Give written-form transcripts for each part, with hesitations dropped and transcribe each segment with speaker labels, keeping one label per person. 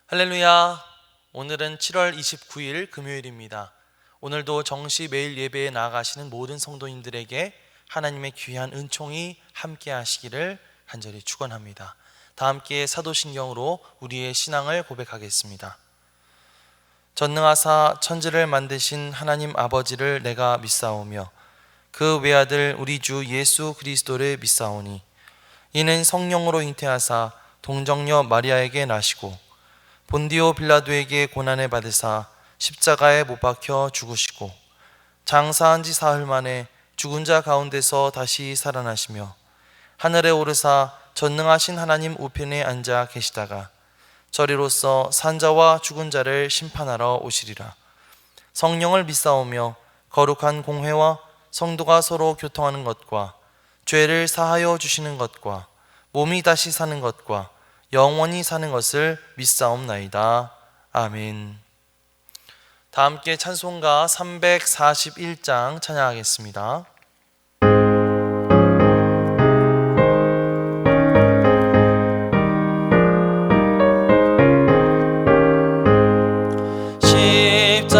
Speaker 1: 할렐루야. 오늘은 7월 29일 금요일입니다. 오늘도 정시 매일 예배에 나아가시는 모든 성도님들에게 하나님의 귀한 은총이 함께 하시기를 간절히 축원합니다. 다 함께 사도신경으로 우리의 신앙을 고백하겠습니다. 전능하사 천지를 만드신 하나님 아버지를 내가 믿사오며 그 외아들 우리 주 예수 그리스도를 믿사오니 이는 성령으로 잉태하사 동정녀 마리아에게 나시고 본디오 빌라도에게 고난을 받으사 십자가에 못 박혀 죽으시고 장사한 지 사흘 만에 죽은 자 가운데서 다시 살아나시며 하늘에 오르사 전능하신 하나님 우편에 앉아 계시다가 저리로서 산자와 죽은 자를 심판하러 오시리라. 성령을 믿사오며 거룩한 공회와 성도가 서로 교통하는 것과 죄를 사하여 주시는 것과 몸이 다시 사는 것과 영원히 사는 것을 믿사옵나이다. 아멘. 다 함께 찬송가 341장 찬양하겠습니다.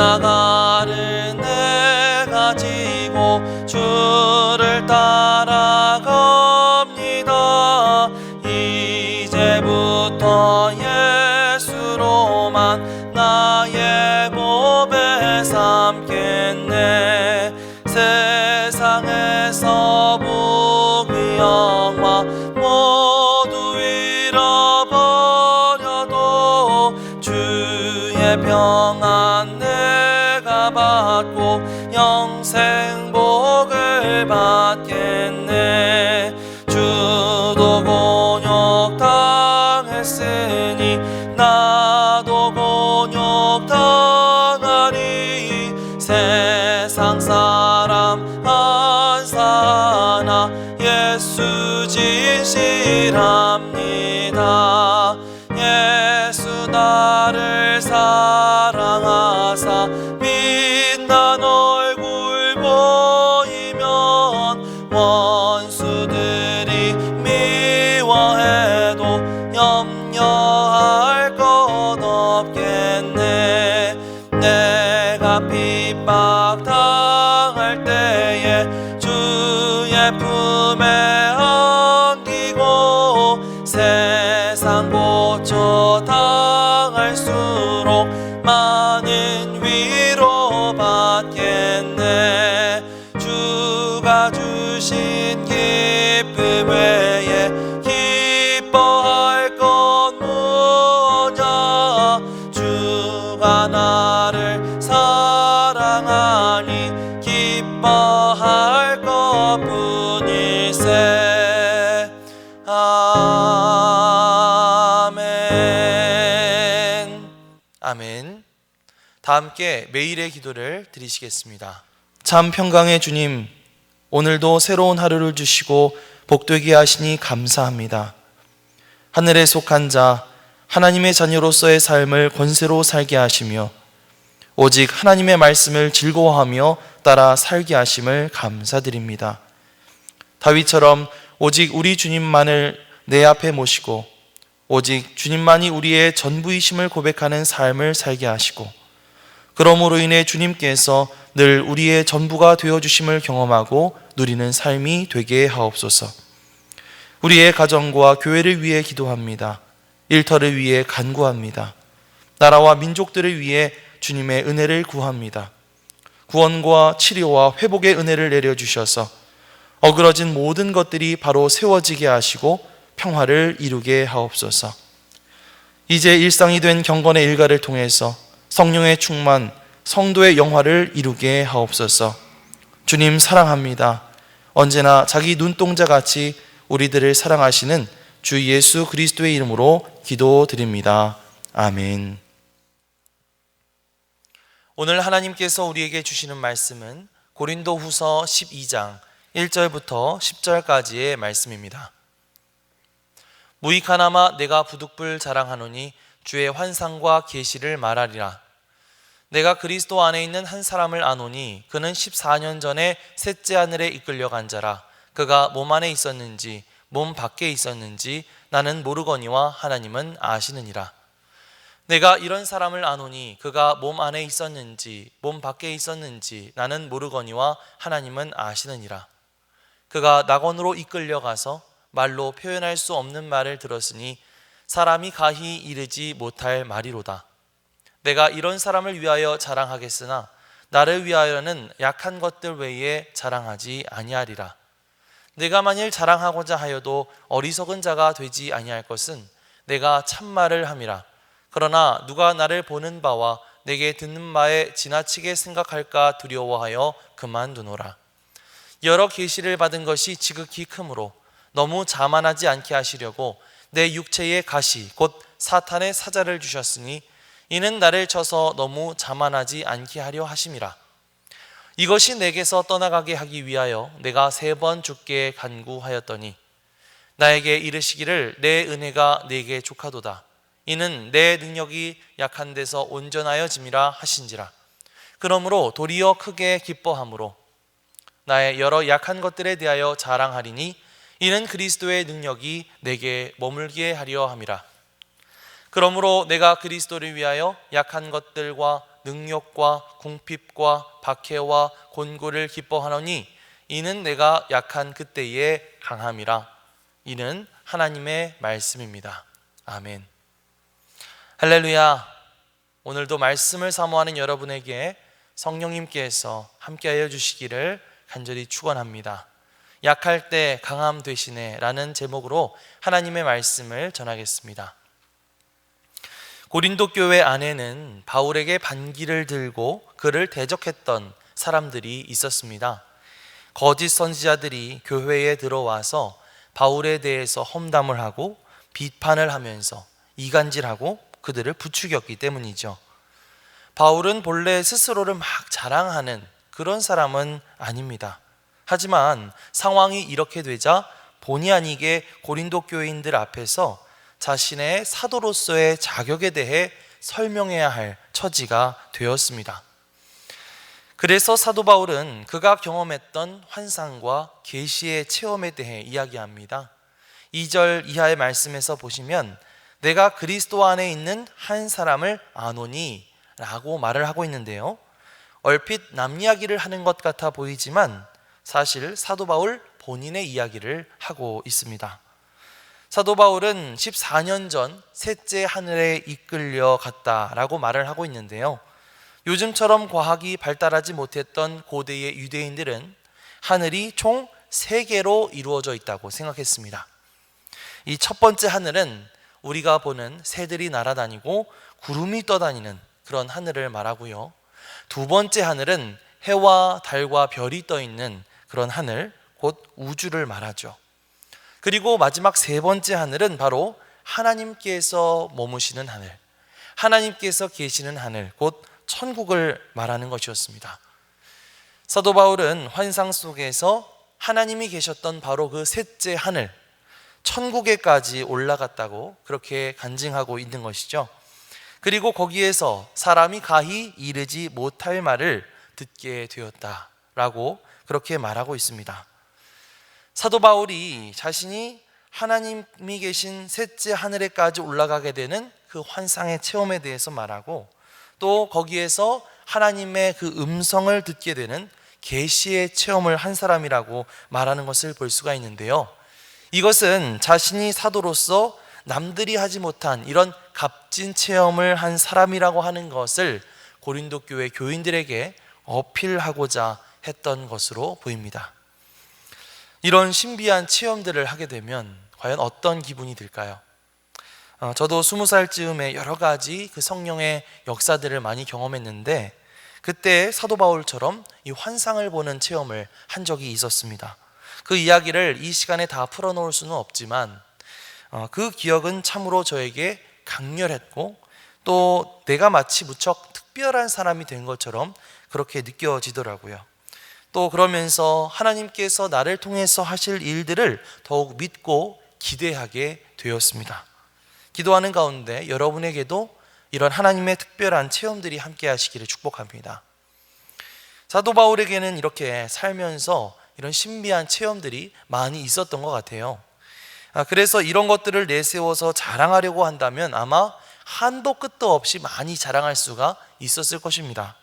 Speaker 1: 십자가를 내가 지고 주를 따라갑니다. 이제부터 예수로만 나의 몸에 삼겠네. 세상에서 부귀 영화 모두 잃어버려도 주의 평안 내가 받고 영생 복을 받겠네. 주도 곤욕 당했으니 나도 곤욕 당하리. 세상 사람 한 사나 예수 진실합니다. 예수 나를 사랑하사 빛난 얼굴 보이면 원수들이 미워해도 염려할 것 없겠네. 내가 핍박 당할 때에 주의 품에 안기고 세상 고초 당할수록 많은 위로 받겠네. 주가 주신 기쁨 외에 기뻐할 건 뭐냐. 주가 나를 사랑하니 기뻐할 것뿐일세. 아멘. 아멘. 다 함께 매일의 기도를 드리시겠습니다. 참 평강의 주님, 오늘도 새로운 하루를 주시고 복되게 하시니 감사합니다. 하늘에 속한 자, 하나님의 자녀로서의 삶을 권세로 살게 하시며 오직 하나님의 말씀을 즐거워하며 따라 살게 하심을 감사드립니다. 다윗처럼 오직 우리 주님만을 내 앞에 모시고 오직 주님만이 우리의 전부이심을 고백하는 삶을 살게 하시고 그러므로 인해 주님께서 늘 우리의 전부가 되어주심을 경험하고 누리는 삶이 되게 하옵소서. 우리의 가정과 교회를 위해 기도합니다. 일터를 위해 간구합니다. 나라와 민족들을 위해 주님의 은혜를 구합니다. 구원과 치료와 회복의 은혜를 내려주셔서 어그러진 모든 것들이 바로 세워지게 하시고 평화를 이루게 하옵소서. 이제 일상이 된 경건의 일가를 통해서 성령의 충만, 성도의 영화를 이루게 하옵소서. 주님 사랑합니다. 언제나 자기 눈동자같이 우리들을 사랑하시는 주 예수 그리스도의 이름으로 기도드립니다. 아멘. 오늘 하나님께서 우리에게 주시는 말씀은 고린도후서 12장 1절부터 10절까지의 말씀입니다. 무익하나마 내가 부득불 자랑하노니 주의 환상과 계시를 말하리라. 내가 그리스도 안에 있는 한 사람을 아노니 그는 14년 전에 셋째 하늘에 이끌려간 자라. 그가 몸 안에 있었는지 몸 밖에 있었는지 나는 모르거니와 하나님은 아시느니라. 내가 이런 사람을 아노니 그가 몸 안에 있었는지 몸 밖에 있었는지 나는 모르거니와 하나님은 아시느니라. 그가 낙원으로 이끌려가서 말로 표현할 수 없는 말을 들었으니 사람이 가히 이르지 못할 말이로다. 내가 이런 사람을 위하여 자랑하겠으나 나를 위하여는 약한 것들 외에 자랑하지 아니하리라. 내가 만일 자랑하고자 하여도 어리석은 자가 되지 아니할 것은 내가 참말을 함이라. 그러나 누가 나를 보는 바와 내게 듣는 바에 지나치게 생각할까 두려워하여 그만두노라. 여러 계시를 받은 것이 지극히 크므로 너무 자만하지 않게 하시려고 내 육체의 가시 곧 사탄의 사자를 주셨으니 이는 나를 쳐서 너무 자만하지 않게 하려 하심이라. 이것이 내게서 떠나가게 하기 위하여 내가 3번 주께 간구하였더니 나에게 이르시기를 내 은혜가 네게 족하도다. 이는 내 능력이 약한 데서 온전하여짐이라 하신지라. 그러므로 도리어 크게 기뻐함으로 나의 여러 약한 것들에 대하여 자랑하리니 이는 그리스도의 능력이 내게 머물게 하려 함이라. 그러므로 내가 그리스도를 위하여 약한 것들과 능력과 궁핍과 박해와 곤고를 기뻐하노니 이는 내가 약한 그때의 강함이라. 이는 하나님의 말씀입니다. 아멘. 할렐루야. 오늘도 말씀을 사모하는 여러분에게 성령님께서 함께하여 주시기를 간절히 축원합니다. 약할 때 강함 되시네 라는 제목으로 하나님의 말씀을 전하겠습니다. 고린도 교회 안에는 바울에게 반기를 들고 그를 대적했던 사람들이 있었습니다. 거짓 선지자들이 교회에 들어와서 바울에 대해서 험담을 하고 비판을 하면서 이간질하고 그들을 부추겼기 때문이죠. 바울은 본래 스스로를 막 자랑하는 그런 사람은 아닙니다. 하지만 상황이 이렇게 되자 본의 아니게 고린도 교인들 앞에서 자신의 사도로서의 자격에 대해 설명해야 할 처지가 되었습니다. 그래서 사도 바울은 그가 경험했던 환상과 계시의 체험에 대해 이야기합니다. 2절 이하의 말씀에서 보시면 내가 그리스도 안에 있는 한 사람을 아노니 라고 말을 하고 있는데요, 얼핏 남 이야기를 하는 것 같아 보이지만 사실 사도 바울 본인의 이야기를 하고 있습니다. 사도 바울은 14년 전 셋째 하늘에 이끌려 갔다라고 말을 하고 있는데요, 요즘처럼 과학이 발달하지 못했던 고대의 유대인들은 하늘이 총 3개로 이루어져 있다고 생각했습니다. 이 첫 번째 하늘은 우리가 보는 새들이 날아다니고 구름이 떠다니는 그런 하늘을 말하고요, 두 번째 하늘은 해와 달과 별이 떠 있는 그런 하늘, 곧 우주를 말하죠. 그리고 마지막 3번째 하늘은 바로 하나님께서 머무시는 하늘, 하나님께서 계시는 하늘, 곧 천국을 말하는 것이었습니다. 사도 바울은 환상 속에서 하나님이 계셨던 바로 그 셋째 하늘, 천국에까지 올라갔다고 그렇게 간증하고 있는 것이죠. 그리고 거기에서 사람이 가히 이르지 못할 말을 듣게 되었다라고 그렇게 말하고 있습니다. 사도 바울이 자신이 하나님이 계신 셋째 하늘에까지 올라가게 되는 그 환상의 체험에 대해서 말하고, 또 거기에서 하나님의 그 음성을 듣게 되는 계시의 체험을 한 사람이라고 말하는 것을 볼 수가 있는데요, 이것은 자신이 사도로서 남들이 하지 못한 이런 값진 체험을 한 사람이라고 하는 것을 고린도 교회 교인들에게 어필하고자 했던 것으로 보입니다. 이런 신비한 체험들을 하게 되면 과연 어떤 기분이 들까요? 저도 20살쯤에 여러 가지 그 성령의 역사들을 많이 경험했는데, 그때 사도 바울처럼 이 환상을 보는 체험을 한 적이 있었습니다. 그 이야기를 이 시간에 다 풀어놓을 수는 없지만 그 기억은 참으로 저에게 강렬했고, 또 내가 마치 무척 특별한 사람이 된 것처럼 그렇게 느껴지더라고요. 또 그러면서 하나님께서 나를 통해서 하실 일들을 더욱 믿고 기대하게 되었습니다. 기도하는 가운데 여러분에게도 이런 하나님의 특별한 체험들이 함께 하시기를 축복합니다. 사도 바울에게는 이렇게 살면서 이런 신비한 체험들이 많이 있었던 것 같아요. 그래서 이런 것들을 내세워서 자랑하려고 한다면 아마 한도 끝도 없이 많이 자랑할 수가 있었을 것입니다.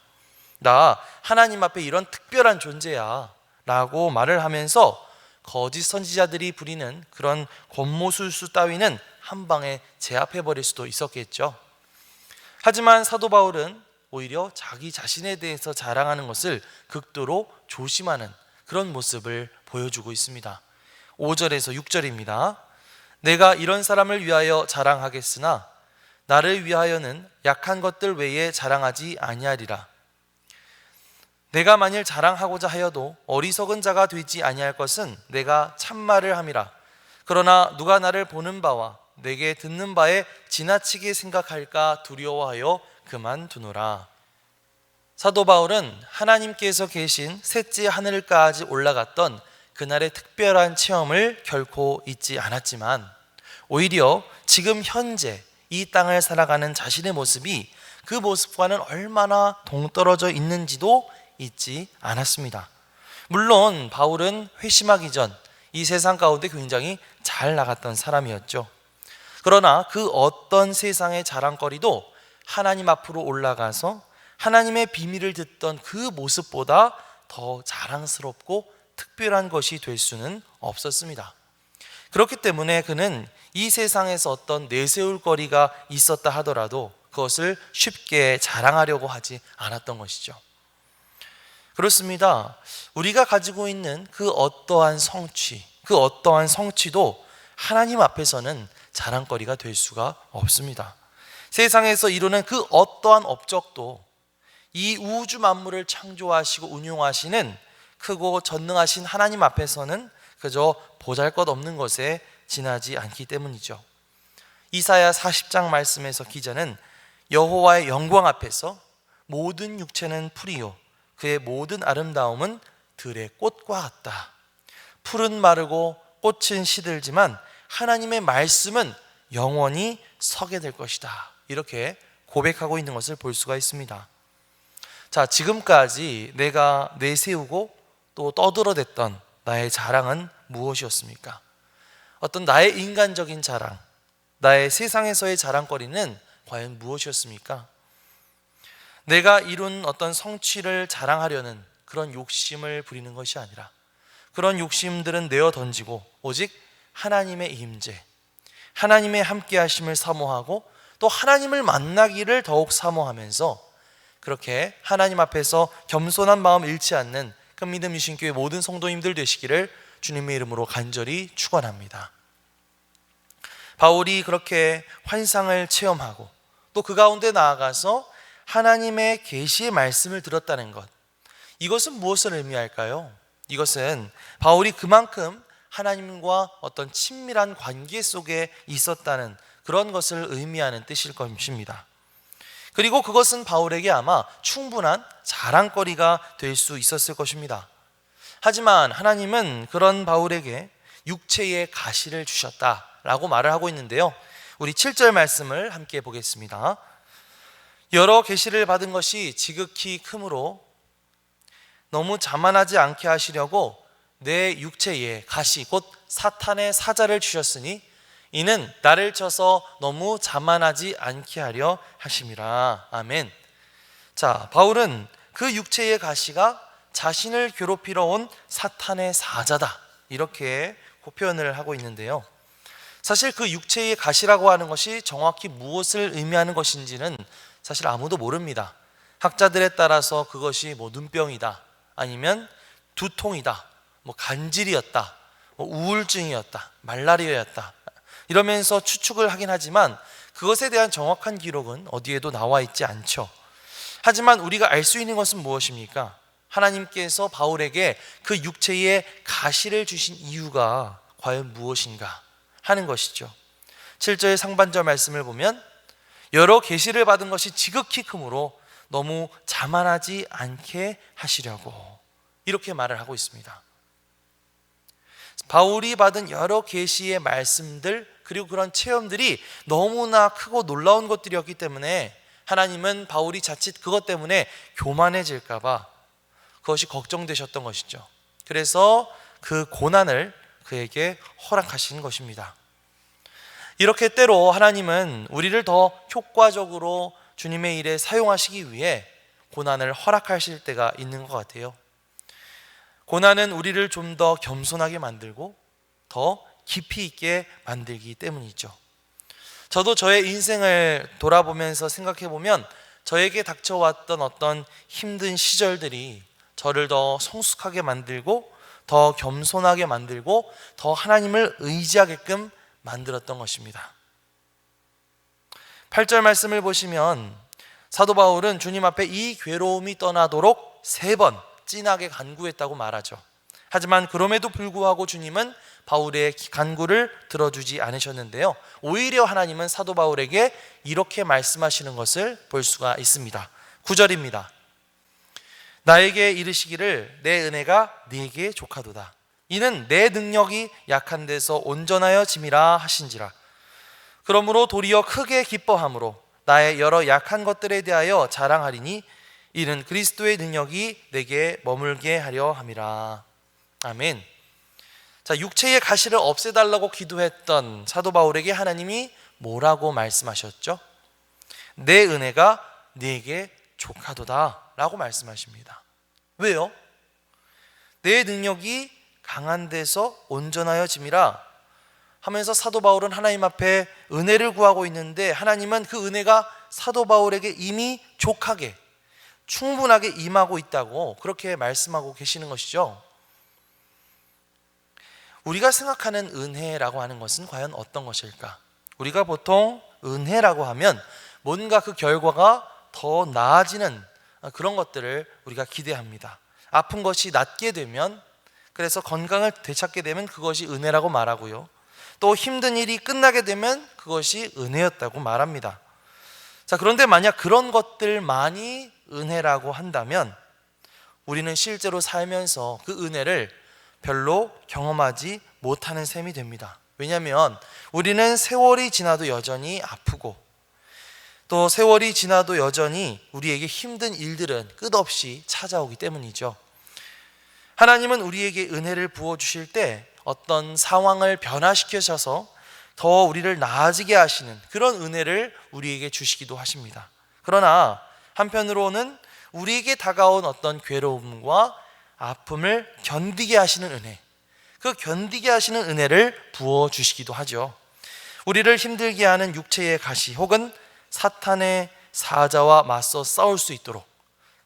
Speaker 1: 나 하나님 앞에 이런 특별한 존재야 라고 말을 하면서 거짓 선지자들이 부리는 그런 권모술수 따위는 한 방에 제압해버릴 수도 있었겠죠. 하지만 사도 바울은 오히려 자기 자신에 대해서 자랑하는 것을 극도로 조심하는 그런 모습을 보여주고 있습니다. 5절에서 6절입니다. 내가 이런 사람을 위하여 자랑하겠으나 나를 위하여는 약한 것들 외에 자랑하지 아니하리라. 내가 만일 자랑하고자 하여도 어리석은 자가 되지 아니할 것은 내가 참말을 함이라. 그러나 누가 나를 보는 바와 내게 듣는 바에 지나치게 생각할까 두려워하여 그만두노라. 사도 바울은 하나님께서 계신 셋째 하늘까지 올라갔던 그날의 특별한 체험을 결코 잊지 않았지만 오히려 지금 현재 이 땅을 살아가는 자신의 모습이 그 모습과는 얼마나 동떨어져 있는지도 잊지 않았습니다. 물론 바울은 회심하기 전 이 세상 가운데 굉장히 잘 나갔던 사람이었죠. 그러나 그 어떤 세상의 자랑거리도 하나님 앞으로 올라가서 하나님의 비밀을 듣던 그 모습보다 더 자랑스럽고 특별한 것이 될 수는 없었습니다. 그렇기 때문에 그는 이 세상에서 어떤 내세울 거리가 있었다 하더라도 그것을 쉽게 자랑하려고 하지 않았던 것이죠. 그렇습니다. 우리가 가지고 있는 그 어떠한 성취, 그 어떠한 성취도 하나님 앞에서는 자랑거리가 될 수가 없습니다. 세상에서 이루는 그 어떠한 업적도 이 우주 만물을 창조하시고 운용하시는 크고 전능하신 하나님 앞에서는 그저 보잘것없는 것에 지나지 않기 때문이죠. 이사야 40장 말씀에서 기자는 여호와의 영광 앞에서 모든 육체는 풀이요 그의 모든 아름다움은 들의 꽃과 같다. 풀은 마르고 꽃은 시들지만 하나님의 말씀은 영원히 서게 될 것이다. 이렇게 고백하고 있는 것을 볼 수가 있습니다. 자, 지금까지 내가 내세우고 또 떠들어댔던 나의 자랑은 무엇이었습니까? 어떤 나의 인간적인 자랑, 나의 세상에서의 자랑거리는 과연 무엇이었습니까? 내가 이룬 어떤 성취를 자랑하려는 그런 욕심을 부리는 것이 아니라 그런 욕심들은 내어 던지고 오직 하나님의 임재, 하나님의 함께 하심을 사모하고 또 하나님을 만나기를 더욱 사모하면서 그렇게 하나님 앞에서 겸손한 마음 잃지 않는 그 믿음 유신교회 모든 성도님들 되시기를 주님의 이름으로 간절히 축원합니다. 바울이 그렇게 환상을 체험하고 또 그 가운데 나아가서 하나님의 계시의 말씀을 들었다는 것, 이것은 무엇을 의미할까요? 이것은 바울이 그만큼 하나님과 어떤 친밀한 관계 속에 있었다는 그런 것을 의미하는 뜻일 것입니다. 그리고 그것은 바울에게 아마 충분한 자랑거리가 될 수 있었을 것입니다. 하지만 하나님은 그런 바울에게 육체의 가시를 주셨다라고 말을 하고 있는데요, 우리 7절 말씀을 함께 보겠습니다. 여러 계시를 받은 것이 지극히 크므로 너무 자만하지 않게 하시려고 내 육체에 가시 곧 사탄의 사자를 주셨으니 이는 나를 쳐서 너무 자만하지 않게 하려 하심이라. 아멘. 자, 바울은 그 육체의 가시가 자신을 괴롭히러 온 사탄의 사자다, 이렇게 표현을 하고 있는데요, 사실 그 육체의 가시라고 하는 것이 정확히 무엇을 의미하는 것인지는 사실 아무도 모릅니다. 학자들에 따라서 그것이 눈병이다, 아니면 두통이다, 간질이었다, 우울증이었다, 말라리아였다, 이러면서 추측을 하긴 하지만 그것에 대한 정확한 기록은 어디에도 나와 있지 않죠. 하지만 우리가 알 수 있는 것은 무엇입니까? 하나님께서 바울에게 그 육체의 가시를 주신 이유가 과연 무엇인가 하는 것이죠. 7절 상반절 말씀을 보면 여러 계시를 받은 것이 지극히 크므로 너무 자만하지 않게 하시려고, 이렇게 말을 하고 있습니다. 바울이 받은 여러 계시의 말씀들 그리고 그런 체험들이 너무나 크고 놀라운 것들이었기 때문에 하나님은 바울이 자칫 그것 때문에 교만해질까 봐 그것이 걱정되셨던 것이죠. 그래서 그 고난을 그에게 허락하신 것입니다. 이렇게 때로 하나님은 우리를 더 효과적으로 주님의 일에 사용하시기 위해 고난을 허락하실 때가 있는 것 같아요. 고난은 우리를 좀 더 겸손하게 만들고 더 깊이 있게 만들기 때문이죠. 저도 저의 인생을 돌아보면서 생각해 보면 저에게 닥쳐왔던 어떤 힘든 시절들이 저를 더 성숙하게 만들고 더 겸손하게 만들고 더 하나님을 의지하게끔 만들었던 것입니다. 8절 말씀을 보시면 사도 바울은 주님 앞에 이 괴로움이 떠나도록 3번 진하게 간구했다고 말하죠. 하지만 그럼에도 불구하고 주님은 바울의 간구를 들어주지 않으셨는데요, 오히려 하나님은 사도 바울에게 이렇게 말씀하시는 것을 볼 수가 있습니다. 9절입니다. 나에게 이르시기를 내 은혜가 네게 족하도다. 이는 내 능력이 약한 데서 온전하여 짐이라 하신지라. 그러므로 도리어 크게 기뻐함으로 나의 여러 약한 것들에 대하여 자랑하리니 이는 그리스도의 능력이 내게 머물게 하려 함이라. 아멘. 자, 육체의 가시를 없애달라고 기도했던 사도 바울에게 하나님이 뭐라고 말씀하셨죠? 내 은혜가 네게 족하도다 라고 말씀하십니다. 왜요? 내 능력이 강한 데서 온전하여 짐이라 하면서 사도 바울은 하나님 앞에 은혜를 구하고 있는데, 하나님은 그 은혜가 사도 바울에게 이미 족하게 충분하게 임하고 있다고 그렇게 말씀하고 계시는 것이죠. 우리가 생각하는 은혜라고 하는 것은 과연 어떤 것일까? 우리가 보통 은혜라고 하면 뭔가 그 결과가 더 나아지는 그런 것들을 우리가 기대합니다. 아픈 것이 낫게 되면, 그래서 건강을 되찾게 되면 그것이 은혜라고 말하고요, 또 힘든 일이 끝나게 되면 그것이 은혜였다고 말합니다. 자, 그런데 만약 그런 것들만이 은혜라고 한다면 우리는 실제로 살면서 그 은혜를 별로 경험하지 못하는 셈이 됩니다. 왜냐하면 우리는 세월이 지나도 여전히 아프고, 또 세월이 지나도 여전히 우리에게 힘든 일들은 끝없이 찾아오기 때문이죠. 하나님은 우리에게 은혜를 부어주실 때 어떤 상황을 변화시켜셔서 더 우리를 나아지게 하시는 그런 은혜를 우리에게 주시기도 하십니다. 그러나 한편으로는 우리에게 다가온 어떤 괴로움과 아픔을 견디게 하시는 은혜, 그 견디게 하시는 은혜를 부어주시기도 하죠. 우리를 힘들게 하는 육체의 가시 혹은 사탄의 사자와 맞서 싸울 수 있도록,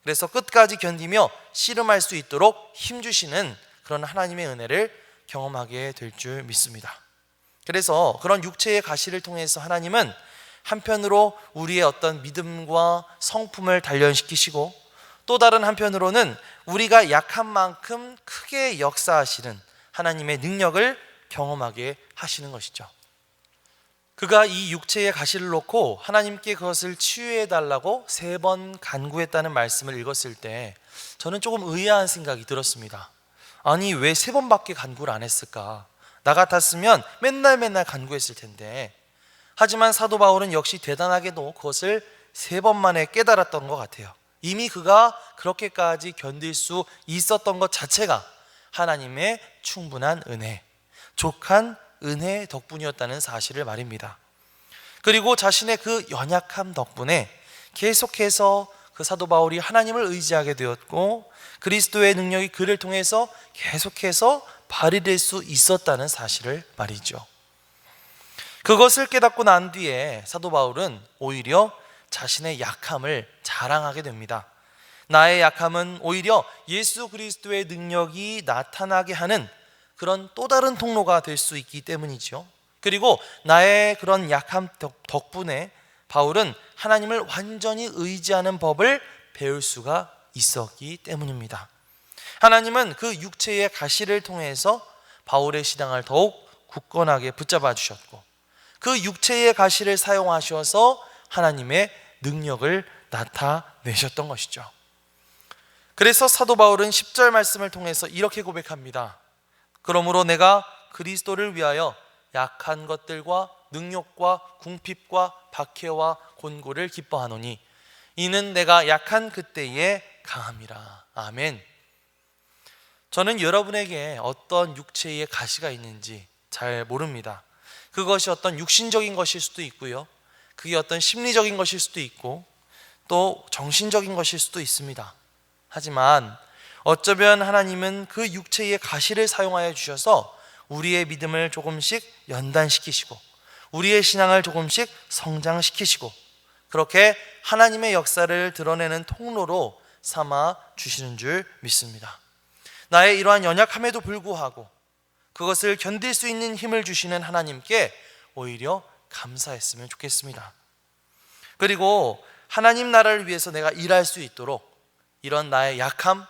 Speaker 1: 그래서 끝까지 견디며 씨름할 수 있도록 힘주시는 그런 하나님의 은혜를 경험하게 될 줄 믿습니다. 그래서 그런 육체의 가시를 통해서 하나님은 한편으로 우리의 어떤 믿음과 성품을 단련시키시고, 또 다른 한편으로는 우리가 약한 만큼 크게 역사하시는 하나님의 능력을 경험하게 하시는 것이죠. 그가 이 육체의 가시를 놓고 하나님께 그것을 치유해 달라고 3번 간구했다는 말씀을 읽었을 때 저는 조금 의아한 생각이 들었습니다. 아니, 왜 3번밖에 간구를 안 했을까? 나 같았으면 맨날 간구했을 텐데. 하지만 사도 바울은 역시 대단하게도 그것을 3번 만에 깨달았던 것 같아요. 이미 그가 그렇게까지 견딜 수 있었던 것 자체가 하나님의 충분한 은혜, 족한 은혜 덕분이었다는 사실을 말입니다. 그리고 자신의 그 연약함 덕분에 계속해서 그 사도 바울이 하나님을 의지하게 되었고, 그리스도의 능력이 그를 통해서 계속해서 발휘될 수 있었다는 사실을 말이죠. 그것을 깨닫고 난 뒤에 사도 바울은 오히려 자신의 약함을 자랑하게 됩니다. 나의 약함은 오히려 예수 그리스도의 능력이 나타나게 하는 그런 또 다른 통로가 될 수 있기 때문이죠. 그리고 나의 그런 약함 덕분에 바울은 하나님을 완전히 의지하는 법을 배울 수가 있었기 때문입니다. 하나님은 그 육체의 가시를 통해서 바울의 신앙을 더욱 굳건하게 붙잡아 주셨고, 그 육체의 가시를 사용하셔서 하나님의 능력을 나타내셨던 것이죠. 그래서 사도 바울은 10절 말씀을 통해서 이렇게 고백합니다. 그러므로 내가 그리스도를 위하여 약한 것들과 능욕과 궁핍과 박해와 곤고를 기뻐하노니 이는 내가 약한 그때에 강함이라. 아멘. 저는 여러분에게 어떤 육체의 가시가 있는지 잘 모릅니다. 그것이 어떤 육신적인 것일 수도 있고요, 그게 어떤 심리적인 것일 수도 있고 또 정신적인 것일 수도 있습니다. 하지만 어쩌면 하나님은 그 육체의 가시를 사용하여 주셔서 우리의 믿음을 조금씩 연단시키시고 우리의 신앙을 조금씩 성장시키시고 그렇게 하나님의 역사를 드러내는 통로로 삼아 주시는 줄 믿습니다. 나의 이러한 연약함에도 불구하고 그것을 견딜 수 있는 힘을 주시는 하나님께 오히려 감사했으면 좋겠습니다. 그리고 하나님 나라를 위해서 내가 일할 수 있도록 이런 나의 약함,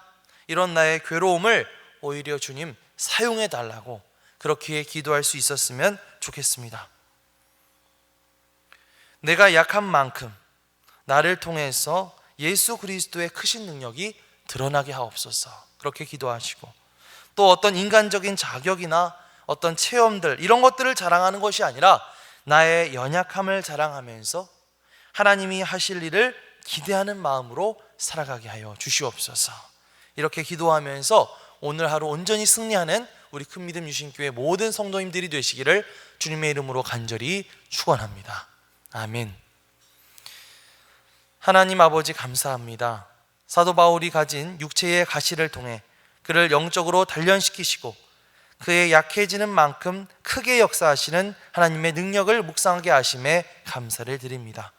Speaker 1: 이런 나의 괴로움을 오히려 주님 사용해 달라고 그렇게 기도할 수 있었으면 좋겠습니다. 내가 약한 만큼 나를 통해서 예수 그리스도의 크신 능력이 드러나게 하옵소서, 그렇게 기도하시고 또 어떤 인간적인 자격이나 어떤 체험들 이런 것들을 자랑하는 것이 아니라 나의 연약함을 자랑하면서 하나님이 하실 일을 기대하는 마음으로 살아가게 하여 주시옵소서. 이렇게 기도하면서 오늘 하루 온전히 승리하는 우리 큰믿음 유신교회 모든 성도님들이 되시기를 주님의 이름으로 간절히 축원합니다. 아멘. 하나님 아버지 감사합니다. 사도 바울이 가진 육체의 가시를 통해 그를 영적으로 단련시키시고 그의 약해지는 만큼 크게 역사하시는 하나님의 능력을 묵상하게 하심에 감사를 드립니다.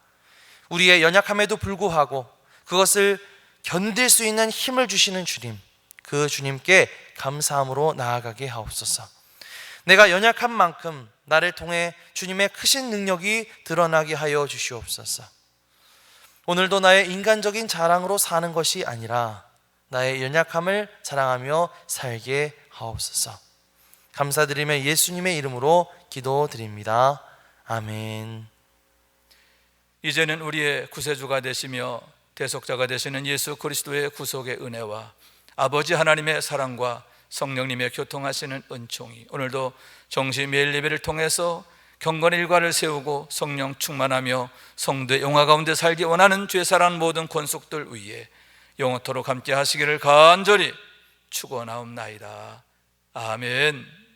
Speaker 1: 우리의 연약함에도 불구하고 그것을 견딜 수 있는 힘을 주시는 주님, 그 주님께 감사함으로 나아가게 하옵소서. 내가 연약한 만큼 나를 통해 주님의 크신 능력이 드러나게 하여 주시옵소서. 오늘도 나의 인간적인 자랑으로 사는 것이 아니라 나의 연약함을 자랑하며 살게 하옵소서. 감사드리며 예수님의 이름으로 기도드립니다. 아멘.
Speaker 2: 이제는 우리의 구세주가 되시며 대속자가 되시는 예수 그리스도의 구속의 은혜와 아버지 하나님의 사랑과 성령님의 교통하시는 은총이 오늘도 정시 매일 예배를 통해서 경건의 일과를 세우고 성령 충만하며 성도의 영화 가운데 살기 원하는 죄 사랑 모든 권속들 위에 영원토록 함께 하시기를 간절히 축원하옵나이다. 아멘.